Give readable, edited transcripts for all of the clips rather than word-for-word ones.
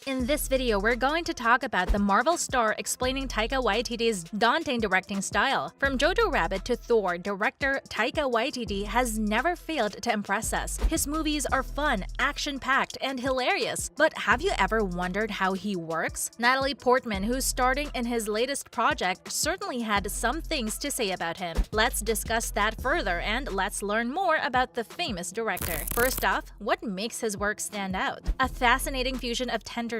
In this video, we're going to talk about the Marvel star explaining Taika Waititi's daunting directing style. From Jojo Rabbit to Thor, director Taika Waititi has never failed to impress us. His movies are fun, action-packed, and hilarious. But have you ever wondered how he works? Natalie Portman, who's starring in his latest project, certainly had some things to say about him. Let's discuss that further and let's learn more about the famous director. First off, what makes his work stand out? A fascinating fusion of tenderness,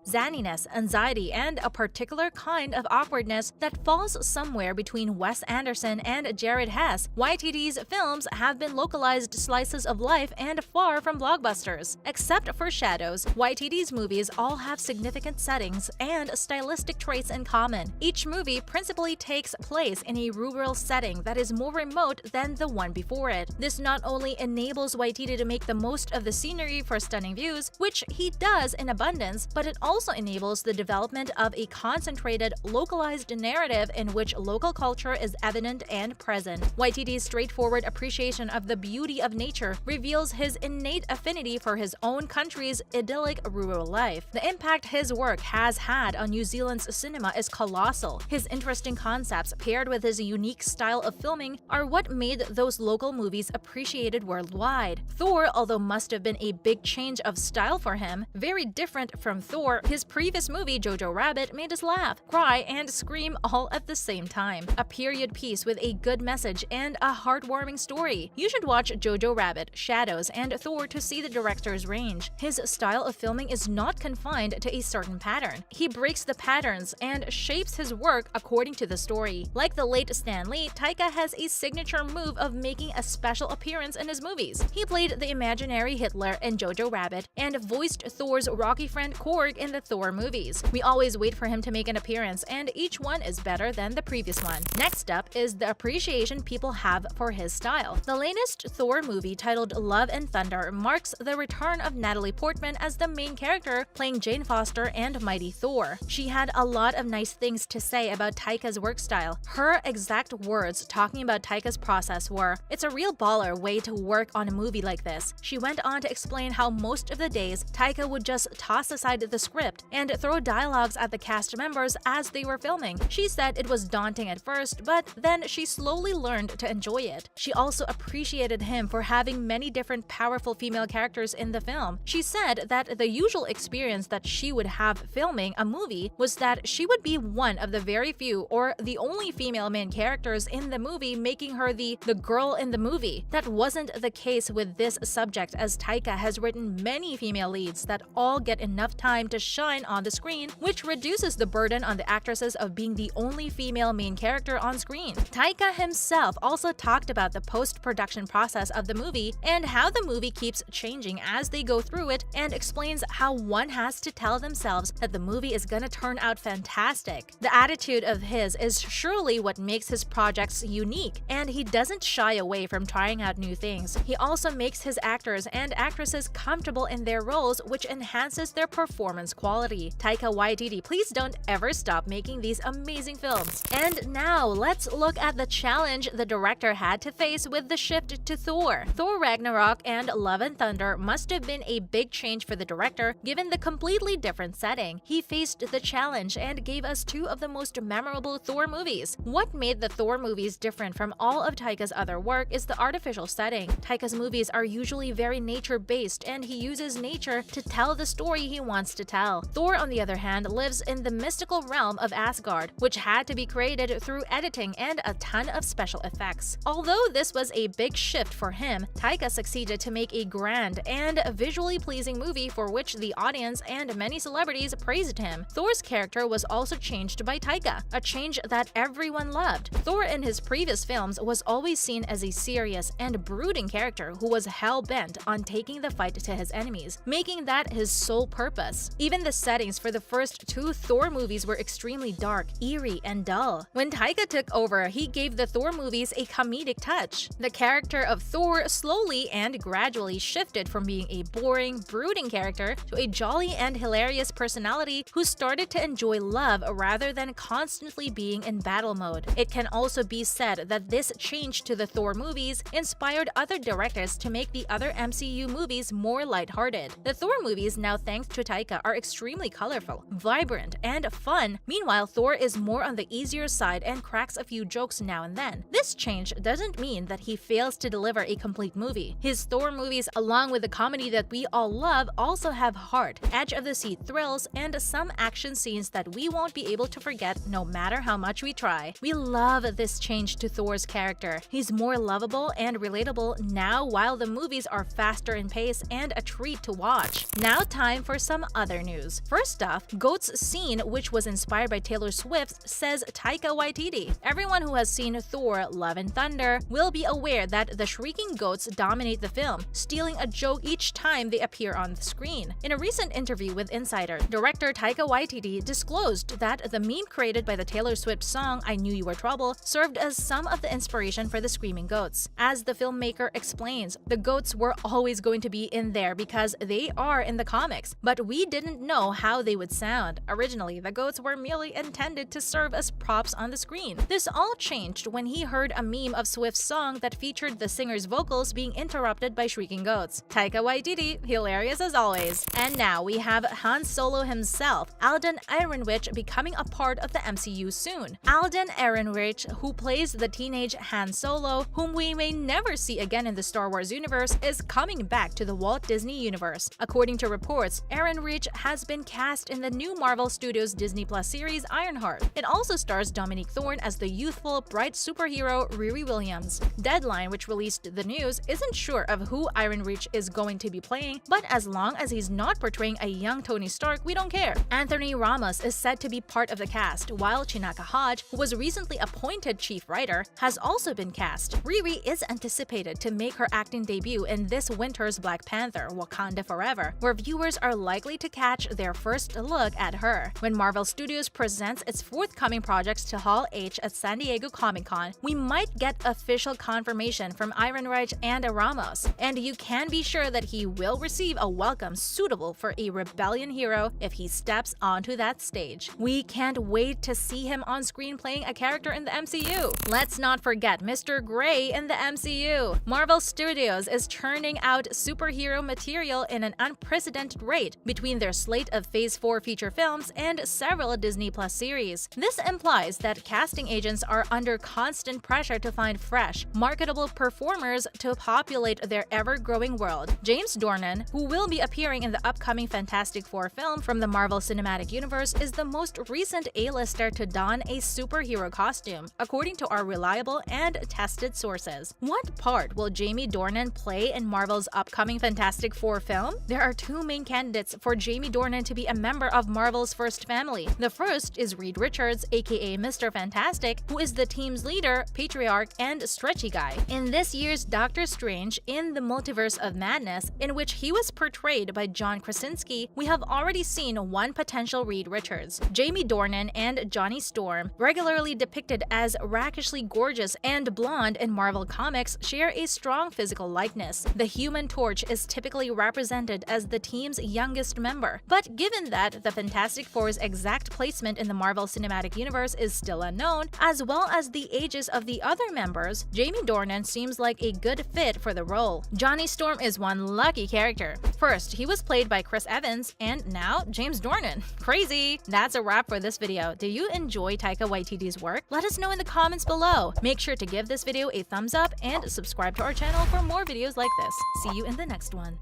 zaniness, anxiety, and a particular kind of awkwardness that falls somewhere between Wes Anderson and Jared Hess. Waititi's films have been localized slices of life and far from blockbusters. Except for Shadows, Waititi's movies all have significant settings and stylistic traits in common. Each movie principally takes place in a rural setting that is more remote than the one before it. This not only enables Waititi to make the most of the scenery for stunning views, which he does in abundance, but it also enables the development of a concentrated, localized narrative in which local culture is evident and present. Waititi's straightforward appreciation of the beauty of nature reveals his innate affinity for his own country's idyllic rural life. The impact his work has had on New Zealand's cinema is colossal. His interesting concepts, paired with his unique style of filming, are what made those local movies appreciated worldwide. Thor, although must have been a big change of style for him, very different from Thor, his previous movie Jojo Rabbit made us laugh, cry, and scream all at the same time. A period piece with a good message and a heartwarming story. You should watch Jojo Rabbit, Shadows, and Thor to see the director's range. His style of filming is not confined to a certain pattern. He breaks the patterns and shapes his work according to the story. Like the late Stan Lee, Taika has a signature move of making a special appearance in his movies. He played the imaginary Hitler in Jojo Rabbit and voiced Thor's rocky friend Korg in the Thor movies. We always wait for him to make an appearance, and each one is better than the previous one. Next up is the appreciation people have for his style. The latest Thor movie, titled Love and Thunder, marks the return of Natalie Portman as the main character, playing Jane Foster and Mighty Thor. She had a lot of nice things to say about Taika's work style. Her exact words talking about Taika's process were, "It's a real baller way to work on a movie like this." She went on to explain how most of the days Taika would just toss aside the script and throw dialogues at the cast members as they were filming. She said it was daunting at first, but then she slowly learned to enjoy it. She also appreciated him for having many different powerful female characters in the film. She said that the usual experience that she would have filming a movie was that she would be one of the very few or the only female main characters in the movie, making her the girl in the movie. That wasn't the case with this subject, as Taika has written many female leads that all get enough time to shine on the screen, which reduces the burden on the actresses of being the only female main character on screen. Taika himself also talked about the post-production process of the movie and how the movie keeps changing as they go through it, and explains how one has to tell themselves that the movie is gonna turn out fantastic. The attitude of his is surely what makes his projects unique, and he doesn't shy away from trying out new things. He also makes his actors and actresses comfortable in their roles, which enhances their performance quality. Taika Waititi, please don't ever stop making these amazing films. And now, let's look at the challenge the director had to face with the shift to Thor. Thor Ragnarok and Love and Thunder must have been a big change for the director, given the completely different setting. He faced the challenge and gave us two of the most memorable Thor movies. What made the Thor movies different from all of Taika's other work is the artificial setting. Taika's movies are usually very nature-based, and he uses nature to tell the story he wants to tell. Thor, on the other hand, lives in the mystical realm of Asgard, which had to be created through editing and a ton of special effects. Although this was a big shift for him, Taika succeeded to make a grand and visually pleasing movie for which the audience and many celebrities praised him. Thor's character was also changed by Taika, a change that everyone loved. Thor in his previous films was always seen as a serious and brooding character who was hell-bent on taking the fight to his enemies, making that his sole purpose. Even the settings for the first two Thor movies were extremely dark, eerie, and dull. When Taika took over, he gave the Thor movies a comedic touch. The character of Thor slowly and gradually shifted from being a boring, brooding character to a jolly and hilarious personality who started to enjoy love rather than constantly being in battle mode. It can also be said that this change to the Thor movies inspired other directors to make the other MCU movies more lighthearted. The Thor movies, now thanks to Taika are extremely colorful, vibrant, and fun. Meanwhile, Thor is more on the easier side and cracks a few jokes now and then. This change doesn't mean that he fails to deliver a complete movie. His Thor movies, along with the comedy that we all love, also have heart, edge-of-the-seat thrills, and some action scenes that we won't be able to forget no matter how much we try. We love this change to Thor's character. He's more lovable and relatable now, while the movies are faster in pace and a treat to watch. Now time for some other news. First off, Goat's scene, which was inspired by Taylor Swift, says Taika Waititi. Everyone who has seen Thor: Love and Thunder will be aware that the shrieking goats dominate the film, stealing a joke each time they appear on the screen. In a recent interview with Insider, director Taika Waititi disclosed that the meme created by the Taylor Swift song I Knew You Were Trouble served as some of the inspiration for the screaming goats. As the filmmaker explains, the goats were always going to be in there because they are in the comics, but we didn't know how they would sound. Originally, the goats were merely intended to serve as props on the screen. This all changed when he heard a meme of Swift's song that featured the singer's vocals being interrupted by shrieking goats. Taika Waititi, hilarious as always. And now we have Han Solo himself, Alden Ehrenreich, becoming a part of the MCU soon. Alden Ehrenreich, who plays the teenage Han Solo, whom we may never see again in the Star Wars universe, is coming back to the Walt Disney universe. According to reports, Ehrenreich has been cast in the new Marvel Studios Disney Plus series Ironheart. It also stars Dominique Thorne as the youthful, bright superhero Riri Williams. Deadline, which released the news, isn't sure of who Ehrenreich is going to be playing, but as long as he's not portraying a young Tony Stark, we don't care. Anthony Ramos is said to be part of the cast, while Chinaka Hodge, who was recently appointed chief writer, has also been cast. Riri is anticipated to make her acting debut in this winter's Black Panther: Wakanda Forever, where viewers are likely to catch their first look at her. When Marvel Studios presents its forthcoming projects to Hall H at San Diego Comic-Con, we might get official confirmation from Ehrenreich and Ramos, and you can be sure that he will receive a welcome suitable for a rebellion hero if he steps onto that stage. We can't wait to see him on screen playing a character in the MCU. Let's not forget Mr. Grey in the MCU. Marvel Studios is churning out superhero material in an unprecedented rate between their slate of Phase 4 feature films and several Disney Plus series. This implies that casting agents are under constant pressure to find fresh, marketable performers to populate their ever-growing world. James Dornan, who will be appearing in the upcoming Fantastic Four film from the Marvel Cinematic Universe, is the most recent A-lister to don a superhero costume, according to our reliable and tested sources. What part will Jamie Dornan play in Marvel's upcoming Fantastic Four film? There are two main candidates for Jamie Dornan to be a member of Marvel's first family. The first is Reed Richards, aka Mr. Fantastic, who is the team's leader, patriarch, and stretchy guy. In this year's Doctor Strange in the Multiverse of Madness, in which he was portrayed by John Krasinski, we have already seen one potential Reed Richards. Jamie Dornan and Johnny Storm, regularly depicted as rakishly gorgeous and blonde in Marvel Comics, share a strong physical likeness. The Human Torch is typically represented as the team's youngest member, but given that the Fantastic Four's exact placement in the Marvel Cinematic Universe is still unknown, as well as the ages of the other members, Jamie Dornan seems like a good fit for the role. Johnny Storm is one lucky character. First, he was played by Chris Evans, and now James Dornan. Crazy! That's a wrap for this video. Do you enjoy Taika Waititi's work? Let us know in the comments below. Make sure to give this video a thumbs up and subscribe to our channel for more videos like this. See you in the next one.